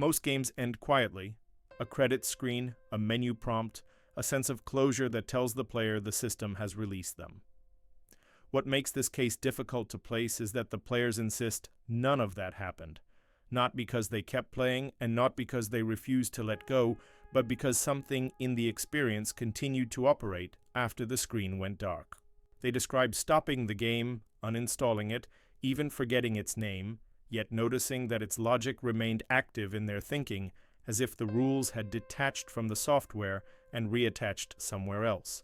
Most games end quietly. A credit screen, a menu prompt, a sense of closure that tells the player the system has released them. What makes this case difficult to place is that the players insist none of that happened. Not because they kept playing and not because they refused to let go, but because something in the experience continued to operate after the screen went dark. They describe stopping the game, uninstalling it, even forgetting its name, yet noticing that its logic remained active in their thinking, as if the rules had detached from the software and reattached somewhere else.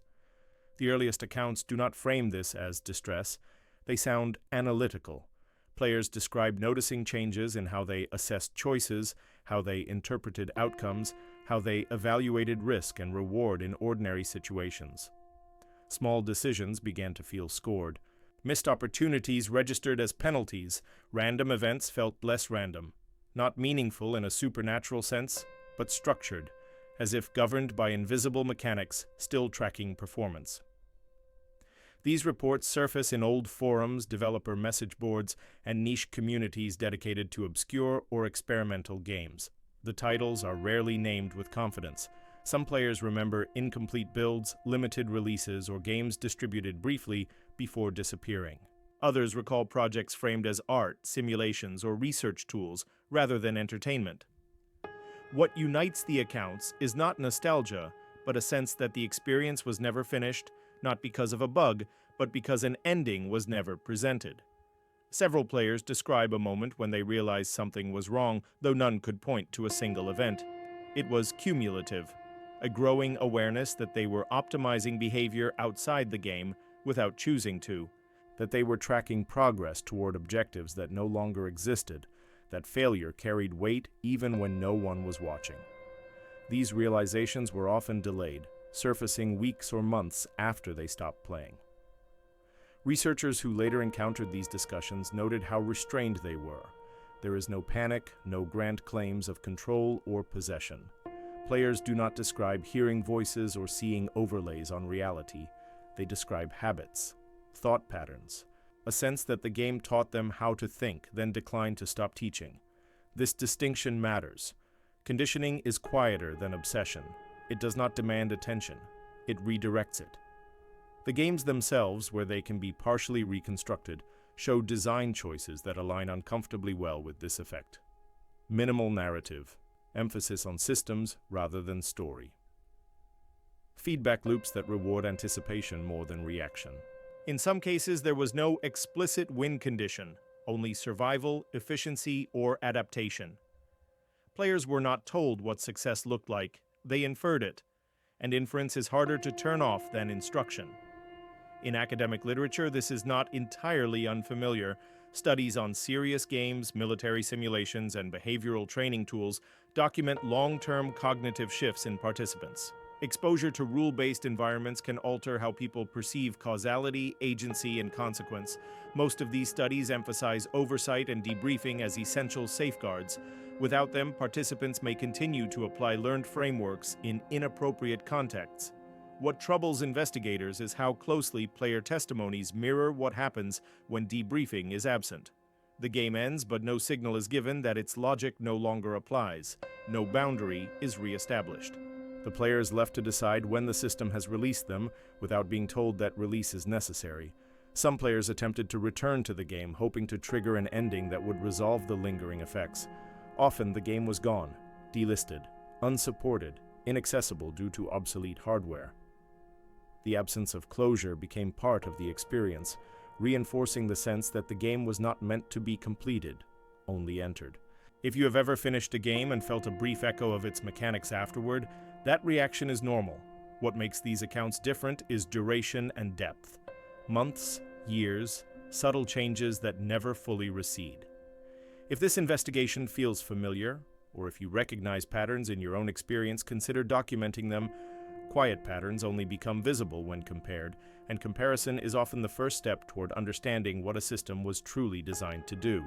The earliest accounts do not frame this as distress. They sound analytical. Players describe noticing changes in how they assessed choices, how they interpreted outcomes, how they evaluated risk and reward in ordinary situations. Small decisions began to feel scored. Missed opportunities registered as penalties. Random events felt less random. Not meaningful in a supernatural sense, but structured, as if governed by invisible mechanics still tracking performance. These reports surface in old forums, developer message boards, and niche communities dedicated to obscure or experimental games. The titles are rarely named with confidence. Some players remember incomplete builds, limited releases, or games distributed briefly before disappearing. Others recall projects framed as art, simulations, or research tools rather than entertainment. What unites the accounts is not nostalgia, but a sense that the experience was never finished, not because of a bug, but because an ending was never presented. Several players describe a moment when they realized something was wrong, though none could point to a single event. It was cumulative, a growing awareness that they were optimizing behavior outside the game without choosing to, that they were tracking progress toward objectives that no longer existed, that failure carried weight even when no one was watching. These realizations were often delayed, surfacing weeks or months after they stopped playing. Researchers who later encountered these discussions noted how restrained they were. There is no panic, no grand claims of control or possession. Players do not describe hearing voices or seeing overlays on reality. They describe habits, thought patterns, a sense that the game taught them how to think, then declined to stop teaching. This distinction matters. Conditioning is quieter than obsession. It does not demand attention. It redirects it. The games themselves, where they can be partially reconstructed, show design choices that align uncomfortably well with this effect. Minimal narrative, emphasis on systems rather than story. Feedback loops that reward anticipation more than reaction. In some cases, there was no explicit win condition, only survival, efficiency, or adaptation. Players were not told what success looked like, they inferred it, and inference is harder to turn off than instruction. In academic literature, this is not entirely unfamiliar. Studies on serious games, military simulations, and behavioral training tools document long-term cognitive shifts in participants. Exposure to rule-based environments can alter how people perceive causality, agency, and consequence. Most of these studies emphasize oversight and debriefing as essential safeguards. Without them, participants may continue to apply learned frameworks in inappropriate contexts. What troubles investigators is how closely player testimonies mirror what happens when debriefing is absent. The game ends, but no signal is given that its logic no longer applies. No boundary is reestablished. The player is left to decide when the system has released them, without being told that release is necessary. Some players attempted to return to the game, hoping to trigger an ending that would resolve the lingering effects. Often the game was gone, delisted, unsupported, inaccessible due to obsolete hardware. The absence of closure became part of the experience, reinforcing the sense that the game was not meant to be completed, only entered. If you have ever finished a game and felt a brief echo of its mechanics afterward, that reaction is normal. What makes these accounts different is duration and depth. Months, years, subtle changes that never fully recede. If this investigation feels familiar, or if you recognize patterns in your own experience, consider documenting them. Quiet patterns only become visible when compared, and comparison is often the first step toward understanding what a system was truly designed to do.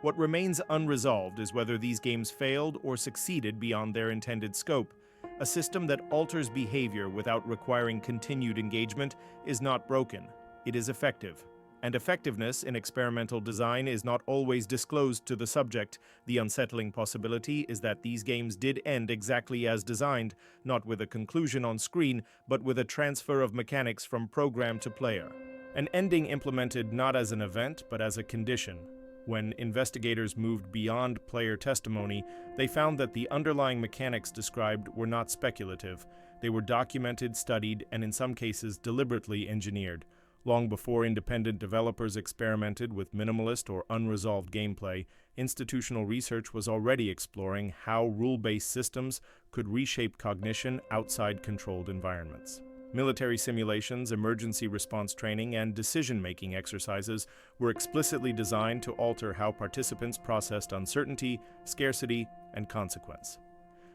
What remains unresolved is whether these games failed or succeeded beyond their intended scope. A system that alters behavior without requiring continued engagement is not broken. It is effective, and effectiveness in experimental design is not always disclosed to the subject. The unsettling possibility is that these games did end exactly as designed, not with a conclusion on screen, but with a transfer of mechanics from program to player. An ending implemented not as an event, but as a condition. When investigators moved beyond player testimony, they found that the underlying mechanics described were not speculative. They were documented, studied, and in some cases deliberately engineered. Long before independent developers experimented with minimalist or unresolved gameplay, institutional research was already exploring how rule-based systems could reshape cognition outside controlled environments. Military simulations, emergency response training, and decision-making exercises were explicitly designed to alter how participants processed uncertainty, scarcity, and consequence.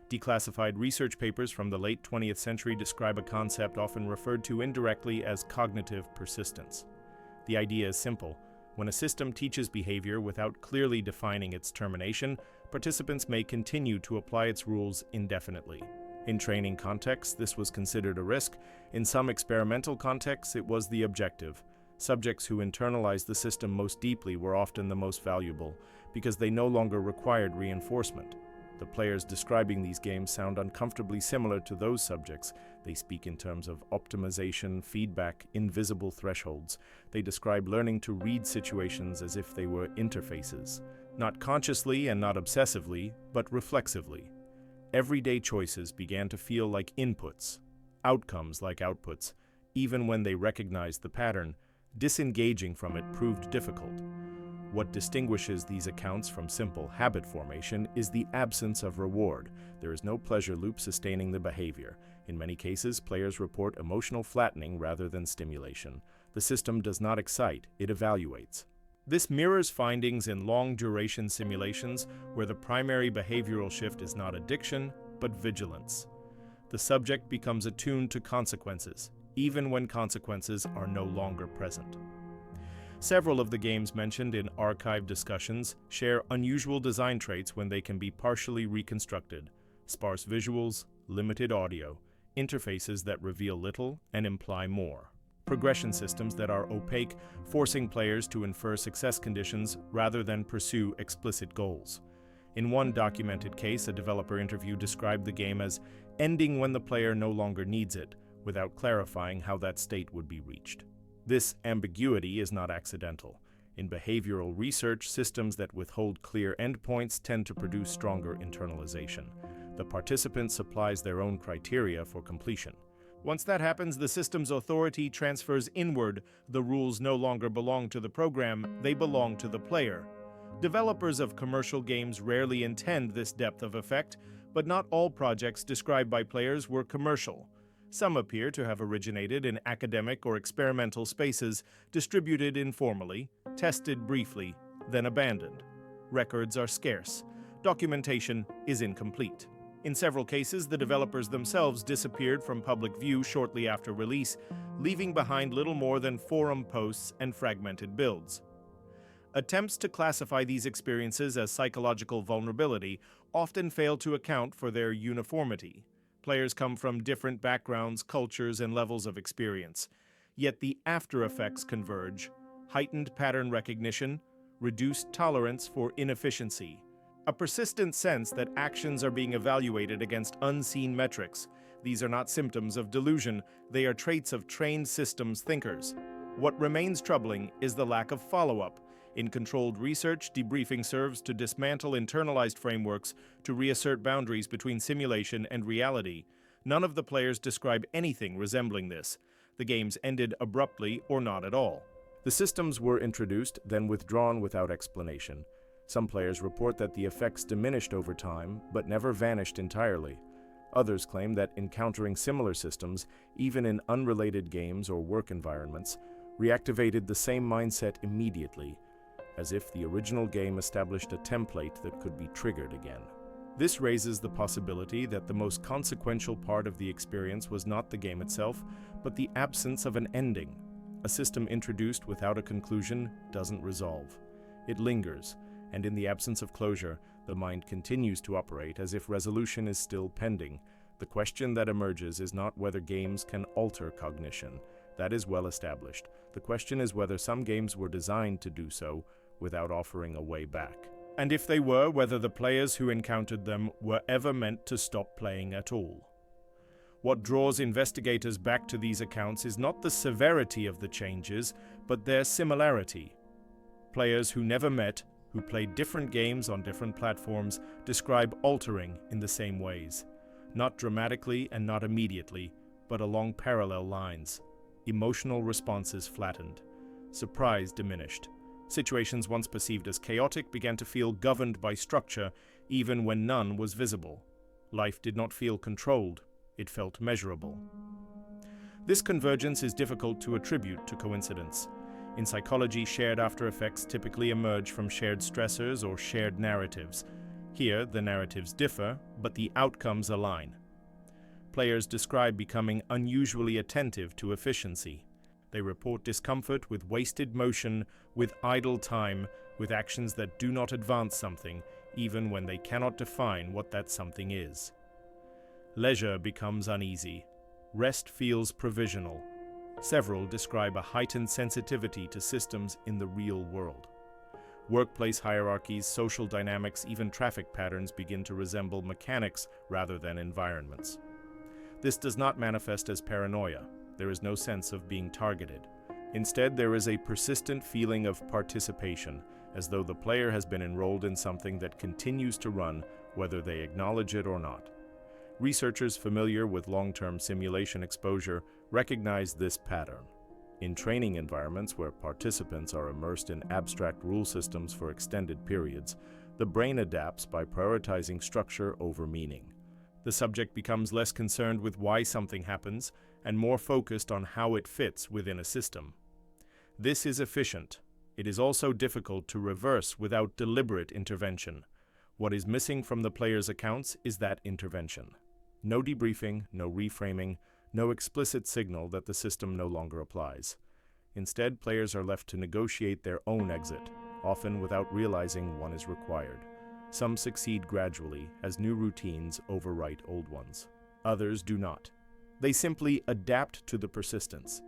Declassified research papers from the late 20th century describe a concept often referred to indirectly as cognitive persistence. The idea is simple. When a system teaches behavior without clearly defining its termination, participants may continue to apply its rules indefinitely. In training contexts, this was considered a risk. In some experimental contexts, it was the objective. Subjects who internalized the system most deeply were often the most valuable, because they no longer required reinforcement. The players describing these games sound uncomfortably similar to those subjects. They speak in terms of optimization, feedback, invisible thresholds. They describe learning to read situations as if they were interfaces, not consciously and not obsessively, but reflexively. Everyday choices began to feel like inputs, outcomes like outputs. Even when they recognized the pattern, disengaging from it proved difficult. What distinguishes these accounts from simple habit formation is the absence of reward. There is no pleasure loop sustaining the behavior. In many cases, players report emotional flattening rather than stimulation. The system does not excite, it evaluates. This mirrors findings in long-duration simulations where the primary behavioral shift is not addiction, but vigilance. The subject becomes attuned to consequences, even when consequences are no longer present. Several of the games mentioned in archive discussions share unusual design traits when they can be partially reconstructed: sparse visuals, limited audio, interfaces that reveal little and imply more, progression systems that are opaque, forcing players to infer success conditions rather than pursue explicit goals. In one documented case, a developer interview described the game as ending when the player no longer needs it, without clarifying how that state would be reached. This ambiguity is not accidental. In behavioral research, systems that withhold clear endpoints tend to produce stronger internalization. The participant supplies their own criteria for completion. Once that happens, the system's authority transfers inward. The rules no longer belong to the program, they belong to the player. Developers of commercial games rarely intend this depth of effect, but not all projects described by players were commercial. Some appear to have originated in academic or experimental spaces, distributed informally, tested briefly, then abandoned. Records are scarce. Documentation is incomplete. In several cases, the developers themselves disappeared from public view shortly after release, leaving behind little more than forum posts and fragmented builds. Attempts to classify these experiences as psychological vulnerability often fail to account for their uniformity. Players come from different backgrounds, cultures, and levels of experience. Yet the after effects converge: heightened pattern recognition, reduced tolerance for inefficiency, a persistent sense that actions are being evaluated against unseen metrics. These are not symptoms of delusion, they are traits of trained systems thinkers. What remains troubling is the lack of follow-up. In controlled research, debriefing serves to dismantle internalized frameworks to reassert boundaries between simulation and reality. None of the players describe anything resembling this. The games ended abruptly or not at all. The systems were introduced, then withdrawn without explanation. Some players report that the effects diminished over time, but never vanished entirely. Others claim that encountering similar systems, even in unrelated games or work environments, reactivated the same mindset immediately, as if the original game established a template that could be triggered again. This raises the possibility that the most consequential part of the experience was not the game itself, but the absence of an ending. A system introduced without a conclusion doesn't resolve. It lingers, and in the absence of closure, the mind continues to operate as if resolution is still pending. The question that emerges is not whether games can alter cognition. That is well established. The question is whether some games were designed to do so without offering a way back. And if they were, whether the players who encountered them were ever meant to stop playing at all. What draws investigators back to these accounts is not the severity of the changes, but their similarity. Players who never met, who played different games on different platforms, describe altering in the same ways. Not dramatically and not immediately, but along parallel lines. Emotional responses flattened. Surprise diminished. Situations once perceived as chaotic began to feel governed by structure, even when none was visible. Life did not feel controlled. It felt measurable. This convergence is difficult to attribute to coincidence. In psychology, shared after-effects typically emerge from shared stressors or shared narratives. Here, the narratives differ, but the outcomes align. Players describe becoming unusually attentive to efficiency. They report discomfort with wasted motion, with idle time, with actions that do not advance something, even when they cannot define what that something is. Leisure becomes uneasy. Rest feels provisional. Several describe a heightened sensitivity to systems in the real world. Workplace hierarchies, social dynamics, even traffic patterns begin to resemble mechanics rather than environments. This does not manifest as paranoia. There is no sense of being targeted. Instead, there is a persistent feeling of participation, as though the player has been enrolled in something that continues to run, whether they acknowledge it or not. Researchers familiar with long-term simulation exposure recognize this pattern. In training environments where participants are immersed in abstract rule systems for extended periods, the brain adapts by prioritizing structure over meaning. The subject becomes less concerned with why something happens and more focused on how it fits within a system. This is efficient. It is also difficult to reverse without deliberate intervention. What is missing from the player's accounts is that intervention. No debriefing, no reframing, no explicit signal that the system no longer applies. Instead, players are left to negotiate their own exit, often without realizing one is required. Some succeed gradually as new routines overwrite old ones. Others do not. They simply adapt to the persistence.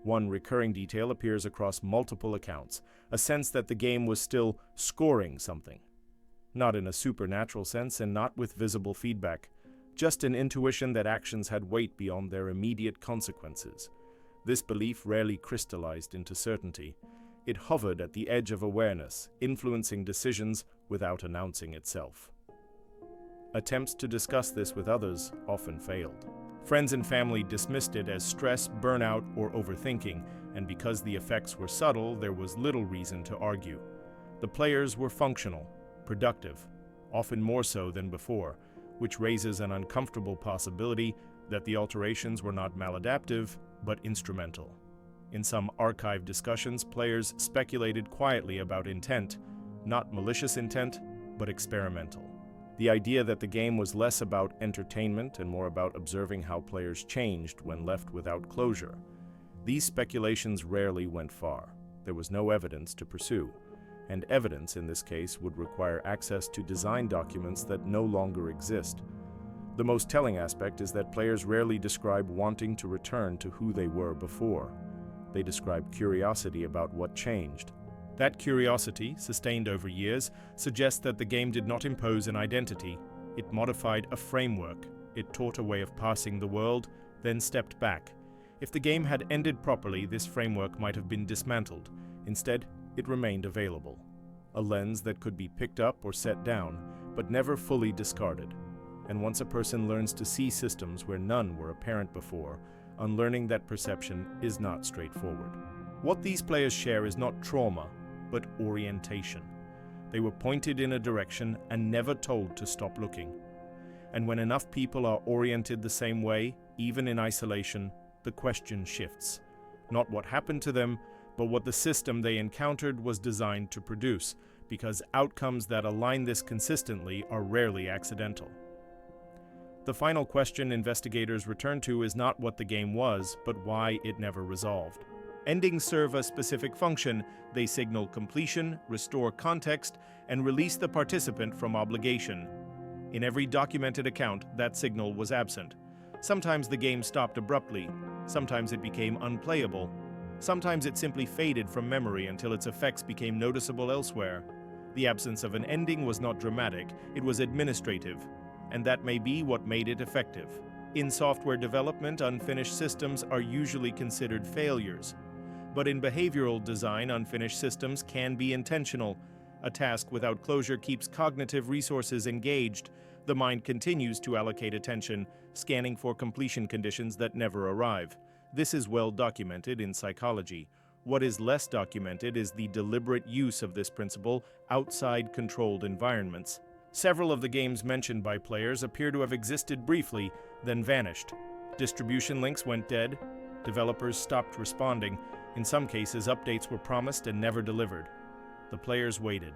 One recurring detail appears across multiple accounts, a sense that the game was still scoring something. Not in a supernatural sense and not with visible feedback, just an intuition that actions had weight beyond their immediate consequences. This belief rarely crystallized into certainty. It hovered at the edge of awareness, influencing decisions without announcing itself. Attempts to discuss this with others often failed. Friends and family dismissed it as stress, burnout, or overthinking, and because the effects were subtle, there was little reason to argue. The players were functional, productive, often more so than before, which raises an uncomfortable possibility that the alterations were not maladaptive, but instrumental. In some archive discussions, players speculated quietly about intent, not malicious intent, but experimental. The idea that the game was less about entertainment and more about observing how players changed when left without closure. These speculations rarely went far. There was no evidence to pursue, and evidence in this case would require access to design documents that no longer exist. The most telling aspect is that players rarely describe wanting to return to who they were before. They describe curiosity about what changed. That curiosity, sustained over years, suggests that the game did not impose an identity. It modified a framework. It taught a way of passing the world, then stepped back. If the game had ended properly, this framework might have been dismantled. Instead, it remained available. A lens that could be picked up or set down, but never fully discarded. And once a person learns to see systems where none were apparent before, unlearning that perception is not straightforward. What these players share is not trauma, but orientation. They were pointed in a direction and never told to stop looking. And when enough people are oriented the same way, even in isolation, the question shifts. Not what happened to them, but what the system they encountered was designed to produce, because outcomes that align this consistently are rarely accidental. The final question investigators return to is not what the game was, but why it never resolved. Endings serve a specific function. They signal completion, restore context, and release the participant from obligation. In every documented account, that signal was absent. Sometimes the game stopped abruptly. Sometimes it became unplayable. Sometimes it simply faded from memory until its effects became noticeable elsewhere. The absence of an ending was not dramatic, it was administrative, and that may be what made it effective. In software development, unfinished systems are usually considered failures. But in behavioral design, unfinished systems can be intentional. A task without closure keeps cognitive resources engaged. The mind continues to allocate attention, scanning for completion conditions that never arrive. This is well documented in psychology. What is less documented is the deliberate use of this principle outside controlled environments. Several of the games mentioned by players appear to have existed briefly, then vanished. Distribution links went dead. Developers stopped responding. In some cases, updates were promised and never delivered. The players waited.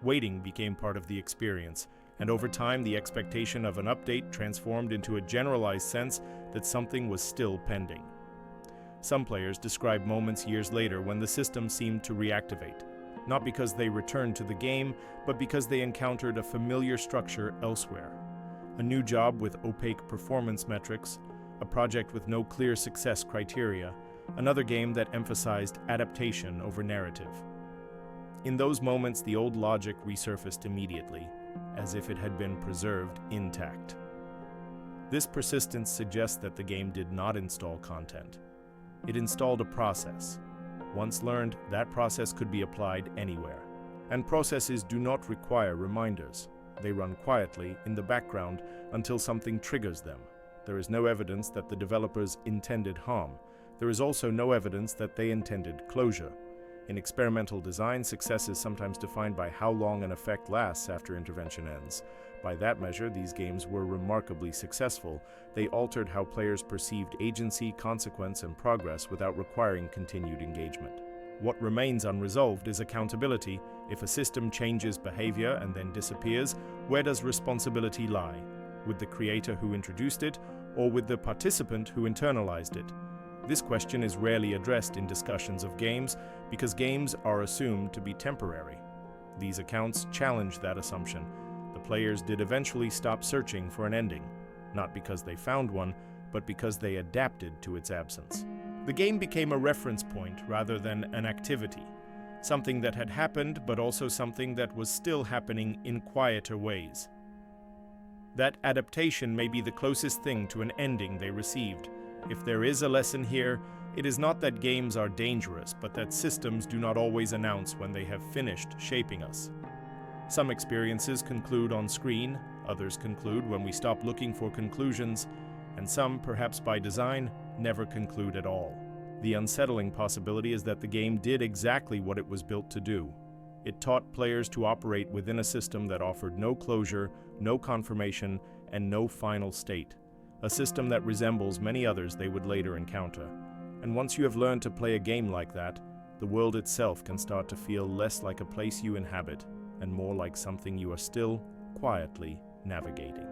Waiting became part of the experience, and over time the expectation of an update transformed into a generalized sense that something was still pending. Some players describe moments years later when the system seemed to reactivate, not because they returned to the game, but because they encountered a familiar structure elsewhere. A new job with opaque performance metrics, a project with no clear success criteria, another game that emphasized adaptation over narrative. In those moments, the old logic resurfaced immediately, as if it had been preserved intact. This persistence suggests that the game did not install content. It installed a process. Once learned, that process could be applied anywhere. And processes do not require reminders. They run quietly in the background until something triggers them. There is no evidence that the developers intended harm. There is also no evidence that they intended closure. In experimental design, success is sometimes defined by how long an effect lasts after intervention ends. By that measure, these games were remarkably successful. They altered how players perceived agency, consequence, and progress without requiring continued engagement. What remains unresolved is accountability. If a system changes behavior and then disappears, where does responsibility lie? With the creator who introduced it, or with the participant who internalized it? This question is rarely addressed in discussions of games because games are assumed to be temporary. These accounts challenge that assumption. The players did eventually stop searching for an ending, not because they found one, but because they adapted to its absence. The game became a reference point rather than an activity, something that had happened, but also something that was still happening in quieter ways. That adaptation may be the closest thing to an ending they received. If there is a lesson here, it is not that games are dangerous, but that systems do not always announce when they have finished shaping us. Some experiences conclude on screen, others conclude when we stop looking for conclusions, and some, perhaps by design, never conclude at all. The unsettling possibility is that the game did exactly what it was built to do. It taught players to operate within a system that offered no closure, no confirmation, and no final state. A system that resembles many others they would later encounter. And once you have learned to play a game like that, the world itself can start to feel less like a place you inhabit and more like something you are still quietly navigating.